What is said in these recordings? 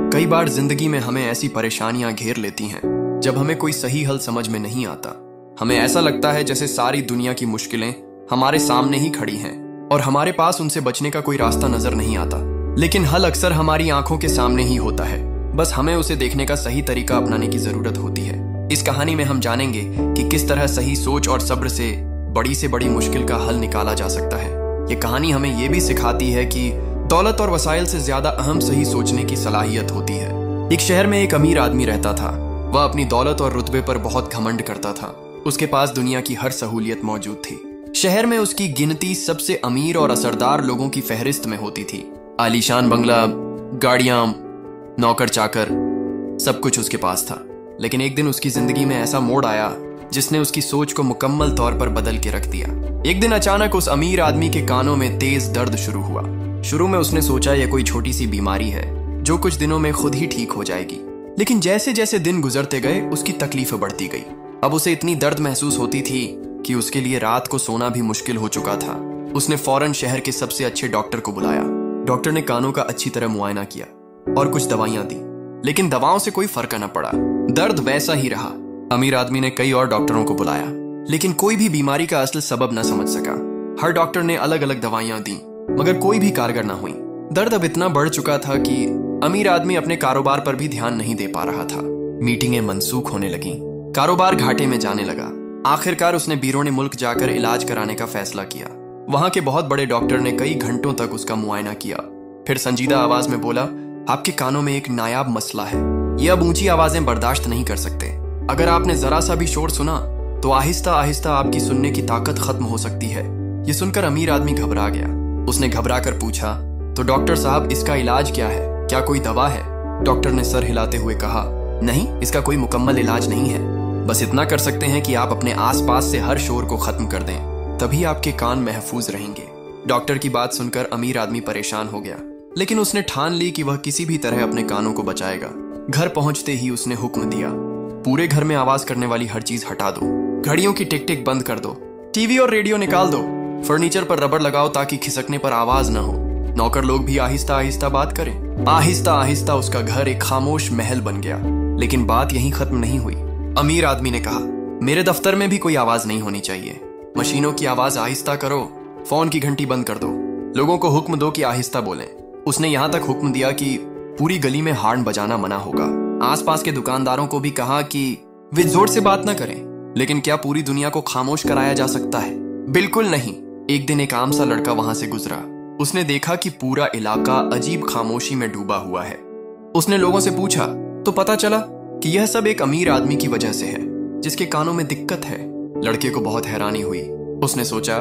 कई बार जिंदगी में हमें ऐसी परेशानियां घेर लेती हैं जब हमें कोई सही हल समझ में नहीं आता। हमें ऐसा लगता है जैसे सारी दुनिया की मुश्किलें हमारे सामने ही खड़ी हैं और हमारे पास उनसे बचने का कोई रास्ता नजर नहीं आता। लेकिन हल अक्सर हमारी आंखों के सामने ही होता है, बस हमें उसे देखने का सही तरीका अपनाने की जरूरत होती है। इस कहानी में हम जानेंगे कि किस तरह सही सोच और सब्र से बड़ी मुश्किल का हल निकाला जा सकता है। ये कहानी हमें ये भी सिखाती है कि दौलत और वसाइल से ज्यादा अहम सही सोचने की सलाहियत होती है। एक शहर में एक अमीर आदमी रहता था। वह अपनी दौलत और रुतबे पर बहुत घमंड करता था। उसके पास दुनिया की हर सहूलियत मौजूद थी। शहर में उसकी गिनती सबसे अमीर और असरदार लोगों की फहरिस्त में होती थी। आलीशान बंगला, गाड़ियां, नौकर चाकर, सब कुछ उसके पास था। लेकिन एक दिन उसकी जिंदगी में ऐसा मोड़ आया जिसने उसकी सोच को मुकम्मल तौर पर बदल के रख दिया। एक दिन अचानक उस अमीर आदमी के कानों में तेज दर्द शुरू हुआ। शुरू में उसने सोचा यह कोई छोटी सी बीमारी है जो कुछ दिनों में खुद ही ठीक हो जाएगी। लेकिन जैसे जैसे दिन गुजरते गए उसकी तकलीफें बढ़ती गई। अब उसे इतनी दर्द महसूस होती थी कि उसके लिए रात को सोना भी मुश्किल हो चुका था। उसने फौरन शहर के सबसे अच्छे डॉक्टर को बुलाया। डॉक्टर ने कानों का अच्छी तरह मुआयना किया और कुछ दवाइयां दी, लेकिन दवाओं से कोई फर्क न पड़ा। दर्द वैसा ही रहा। अमीर आदमी ने कई और डॉक्टरों को बुलाया, लेकिन कोई भी बीमारी का असल सबब न समझ सका। हर डॉक्टर ने अलग अलग दवाइयां दी, मगर कोई भी कारगर ना हुई। दर्द अब इतना बढ़ चुका था कि अमीर आदमी अपने कारोबार पर भी ध्यान नहीं दे पा रहा था। मीटिंगें मनसूख होने लगीं, कारोबार घाटे में जाने लगा। आखिरकार उसने बीरोने मुल्क जाकर इलाज कराने का फैसला किया। वहां के बहुत बड़े डॉक्टर ने कई घंटों तक उसका मुआयना किया। फिर संजीदा आवाज में बोला, आपके कानों में एक नायाब मसला है। ये अब ऊंची आवाजें बर्दाश्त नहीं कर सकते। अगर आपने जरा सा भी शोर सुना तो आहिस्ता आहिस्ता आपकी सुनने की ताकत खत्म हो सकती है। ये सुनकर अमीर आदमी घबरा गया। उसने घबरा कर पूछा, तो डॉक्टर साहब इसका इलाज क्या है? क्या कोई दवा है? डॉक्टर ने सर हिलाते हुए कहा, नहीं, इसका कोई मुकम्मल इलाज नहीं है। बस इतना कर सकते हैं कि आप अपने आसपास से हर शोर को खत्म कर दें, तभी आपके कान महफूज रहेंगे। डॉक्टर की बात सुनकर अमीर आदमी परेशान हो गया, लेकिन उसने ठान ली कि वह किसी भी तरह अपने कानों को बचाएगा। घर पहुंचते ही उसने हुक्म दिया, पूरे घर में आवाज करने वाली हर चीज हटा दो, घड़ियों की टिक टिक बंद कर दो, टीवी और रेडियो निकाल दो, फर्नीचर पर रबड़ लगाओ ताकि खिसकने पर आवाज न हो। नौकर लोग भी आहिस्ता आहिस्ता बात करें। आहिस्ता आहिस्ता उसका घर एक खामोश महल बन गया। लेकिन बात यहीं खत्म नहीं हुई। अमीर आदमी ने कहा, मेरे दफ्तर में भी कोई आवाज नहीं होनी चाहिए। मशीनों की आवाज आहिस्ता करो, फोन की घंटी बंद कर दो, लोगों को हुक्म दो कि आहिस्ता बोलें। उसने यहां तक हुक्म दिया कि पूरी गली में हार्न बजाना मना होगा। आसपास के दुकानदारों को भी कहा कि वे जोर से बात न करें। लेकिन क्या पूरी दुनिया को खामोश कराया जा सकता है? बिल्कुल नहीं। एक दिन एक आम सा लड़का वहां से गुजरा। उसने देखा कि पूरा इलाका अजीब खामोशी में डूबा हुआ है। उसने लोगों से पूछा तो पता चला कि यह सब एक अमीर आदमी की वजह से है जिसके कानों में दिक्कत है। लड़के को बहुत हैरानी हुई। उसने सोचा,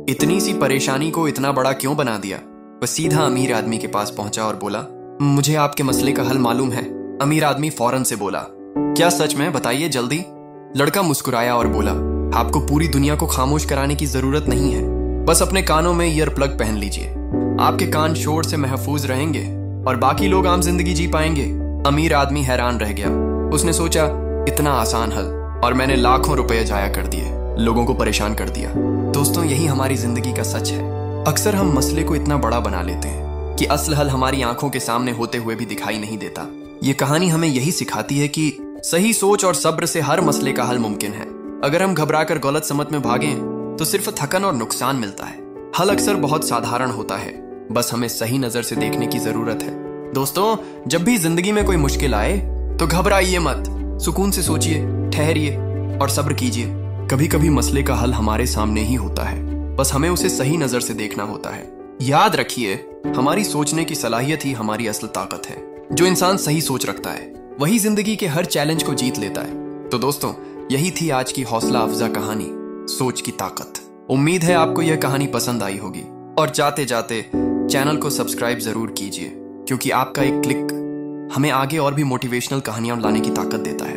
इतनी सी परेशानी को इतना बड़ा क्यों बना दिया? वह सीधा अमीर आदमी के पास पहुंचा और बोला, मुझे आपके मसले का हल मालूम है। अमीर आदमी फौरन से बोला, क्या सच में? बताइए जल्दी। लड़का मुस्कुराया और बोला, आपको पूरी दुनिया को खामोश कराने की जरूरत नहीं है, बस अपने कानों में ईयर प्लग पहन लीजिए। आपके कान शोर से महफूज रहेंगे और बाकी लोग आम जिंदगी जी पाएंगे। अमीर आदमी हैरान रह गया। उसने सोचा, इतना आसान हल और मैंने लाखों रुपए जाया कर दिए, लोगों को परेशान कर दिया। दोस्तों, यही हमारी जिंदगी का सच है। अक्सर हम मसले को इतना बड़ा बना लेते हैं कि असल हल हमारी आंखों के सामने होते हुए भी दिखाई नहीं देता। ये कहानी हमें यही सिखाती है कि सही सोच और सब्र से हर मसले का हल मुमकिन है। अगर हम घबराकर गलत समत में भागें तो सिर्फ थकन और नुकसान मिलता है। हल अक्सर बहुत साधारण होता है, बस हमें सही नजर से देखने की जरूरत है। दोस्तों, जब भी जिंदगी में कोई मुश्किल आए तो घबराइए मत, सुकून से सोचिए, ठहरिए और सब्र कीजिए। कभी कभी मसले का हल हमारे सामने ही होता है, बस हमें उसे सही नजर से देखना होता है। याद रखिए, हमारी सोचने की सलाहियत ही हमारी असल ताकत है। जो इंसान सही सोच रखता है वही जिंदगी के हर चैलेंज को जीत लेता है। तो दोस्तों, यही थी आज की हौसला अफजा कहानी, सोच की ताकत। उम्मीद है आपको यह कहानी पसंद आई होगी और जाते जाते चैनल को सब्सक्राइब जरूर कीजिए, क्योंकि आपका एक क्लिक हमें आगे और भी मोटिवेशनल कहानियां लाने की ताकत देता है।